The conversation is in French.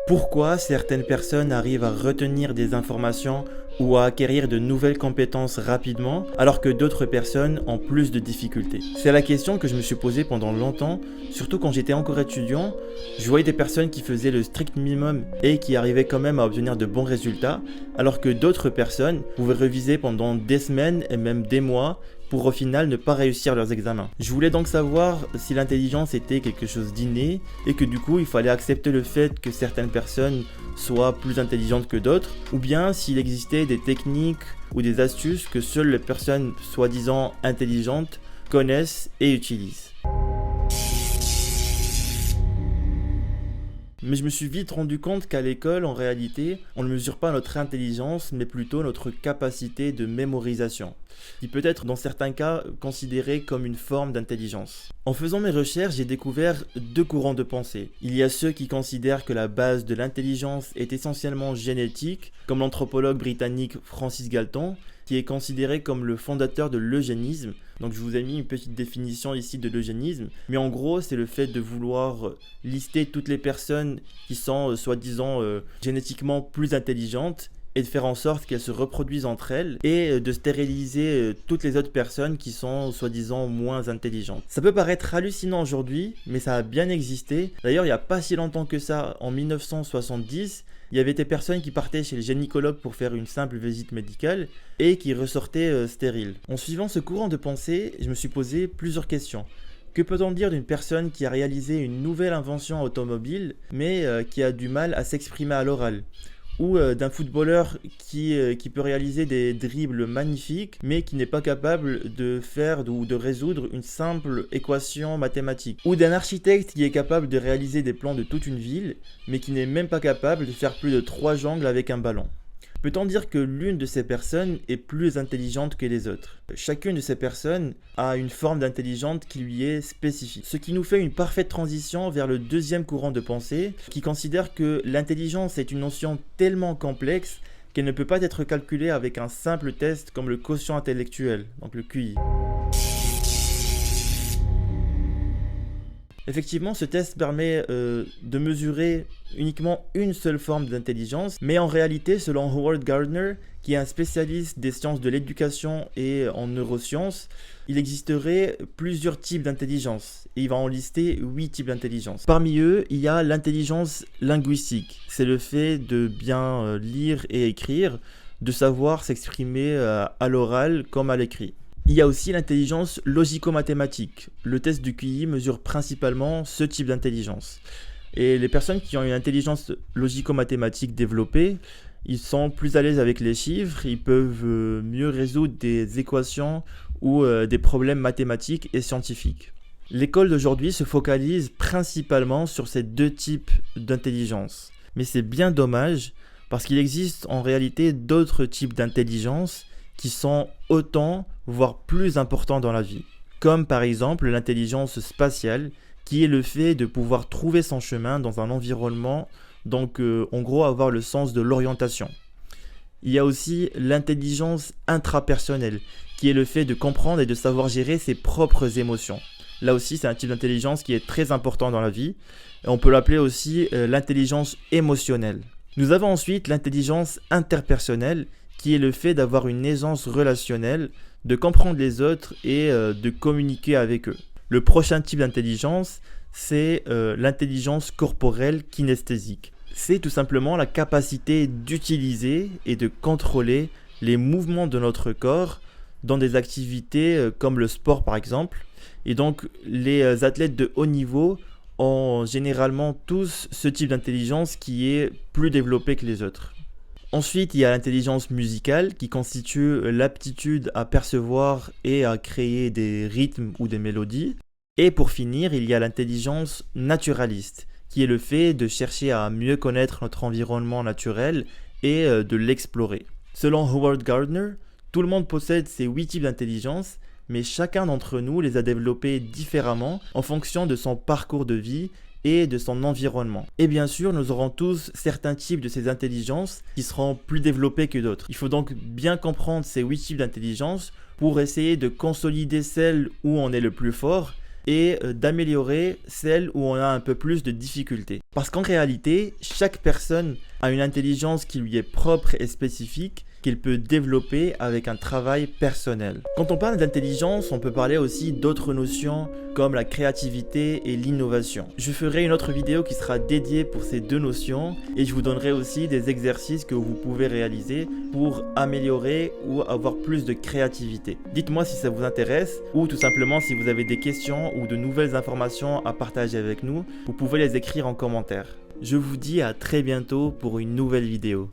Pourquoi certaines personnes arrivent à retenir des informations ou à acquérir de nouvelles compétences rapidement alors que d'autres personnes ont plus de difficultés? C'est la question que je me suis posée pendant longtemps, surtout quand j'étais encore étudiant. Je voyais des personnes qui faisaient le strict minimum et qui arrivaient quand même à obtenir de bons résultats, alors que d'autres personnes pouvaient réviser pendant des semaines et même des mois pour au final ne pas réussir leurs examens. Je voulais donc savoir si l'intelligence était quelque chose d'inné et que du coup il fallait accepter le fait que certaines personnes soient plus intelligentes que d'autres, ou bien s'il existait des techniques ou des astuces que seules les personnes soi-disant intelligentes connaissent et utilisent. Mais je me suis vite rendu compte qu'à l'école, en réalité, on ne mesure pas notre intelligence, mais plutôt notre capacité de mémorisation, qui peut être dans certains cas considérée comme une forme d'intelligence. En faisant mes recherches, j'ai découvert deux courants de pensée. Il y a ceux qui considèrent que la base de l'intelligence est essentiellement génétique, comme l'anthropologue britannique Francis Galton, qui est considéré comme le fondateur de l'eugénisme. Donc je vous ai mis une petite définition ici de l'eugénisme, mais en gros c'est le fait de vouloir lister toutes les personnes qui sont soi-disant génétiquement plus intelligentes et de faire en sorte qu'elles se reproduisent entre elles et de stériliser toutes les autres personnes qui sont soi-disant moins intelligentes. Ça peut paraître hallucinant aujourd'hui, mais ça a bien existé. D'ailleurs, il n'y a pas si longtemps que ça, en 1970, il y avait des personnes qui partaient chez le gynécologue pour faire une simple visite médicale et qui ressortaient stériles. En suivant ce courant de pensée, je me suis posé plusieurs questions. Que peut-on dire d'une personne qui a réalisé une nouvelle invention automobile, mais qui a du mal à s'exprimer à l'oral ? Ou d'un footballeur qui peut réaliser des dribbles magnifiques, mais qui n'est pas capable de faire ou de résoudre une simple équation mathématique. Ou d'un architecte qui est capable de réaliser des plans de toute une ville, mais qui n'est même pas capable de faire plus de 3 jongles avec un ballon. Peut-on dire que l'une de ces personnes est plus intelligente que les autres ? Chacune de ces personnes a une forme d'intelligence qui lui est spécifique. Ce qui nous fait une parfaite transition vers le deuxième courant de pensée, qui considère que l'intelligence est une notion tellement complexe qu'elle ne peut pas être calculée avec un simple test comme le quotient intellectuel, donc le QI. Effectivement, ce test permet de mesurer uniquement une seule forme d'intelligence, mais en réalité, selon Howard Gardner, qui est un spécialiste des sciences de l'éducation et en neurosciences, il existerait plusieurs types d'intelligence, et il va en lister 8 types d'intelligence. Parmi eux, il y a l'intelligence linguistique, c'est le fait de bien lire et écrire, de savoir s'exprimer à l'oral comme à l'écrit. Il y a aussi l'intelligence logico-mathématique. Le test du QI mesure principalement ce type d'intelligence. Et les personnes qui ont une intelligence logico-mathématique développée, ils sont plus à l'aise avec les chiffres, ils peuvent mieux résoudre des équations ou des problèmes mathématiques et scientifiques. L'école d'aujourd'hui se focalise principalement sur ces deux types d'intelligence. Mais c'est bien dommage parce qu'il existe en réalité d'autres types d'intelligence qui sont autant, voire plus importants dans la vie. Comme par exemple l'intelligence spatiale, qui est le fait de pouvoir trouver son chemin dans un environnement, donc en gros avoir le sens de l'orientation. Il y a aussi l'intelligence intrapersonnelle, qui est le fait de comprendre et de savoir gérer ses propres émotions. Là aussi, c'est un type d'intelligence qui est très important dans la vie. Et on peut l'appeler aussi l'intelligence émotionnelle. Nous avons ensuite l'intelligence interpersonnelle, qui est le fait d'avoir une aisance relationnelle, de comprendre les autres et de communiquer avec eux. Le prochain type d'intelligence, c'est l'intelligence corporelle kinesthésique. C'est tout simplement la capacité d'utiliser et de contrôler les mouvements de notre corps dans des activités comme le sport par exemple. Et donc les athlètes de haut niveau ont généralement tous ce type d'intelligence qui est plus développé que les autres. Ensuite, il y a l'intelligence musicale qui constitue l'aptitude à percevoir et à créer des rythmes ou des mélodies. Et pour finir, il y a l'intelligence naturaliste qui est le fait de chercher à mieux connaître notre environnement naturel et de l'explorer. Selon Howard Gardner, tout le monde possède ces 8 types d'intelligence, mais chacun d'entre nous les a développés différemment en fonction de son parcours de vie et de son environnement. Et bien sûr, nous aurons tous certains types de ces intelligences qui seront plus développés que d'autres. Il faut donc bien comprendre ces 8 types d'intelligence pour essayer de consolider celle où on est le plus fort et d'améliorer celles où on a un peu plus de difficultés. Parce qu'en réalité, chaque personne a une intelligence qui lui est propre et spécifique, qu'il peut développer avec un travail personnel. Quand on parle d'intelligence, on peut parler aussi d'autres notions comme la créativité et l'innovation. Je ferai une autre vidéo qui sera dédiée pour ces deux notions et je vous donnerai aussi des exercices que vous pouvez réaliser pour améliorer ou avoir plus de créativité. Dites-moi si ça vous intéresse ou tout simplement si vous avez des questions ou de nouvelles informations à partager avec nous, vous pouvez les écrire en commentaire. Je vous dis à très bientôt pour une nouvelle vidéo.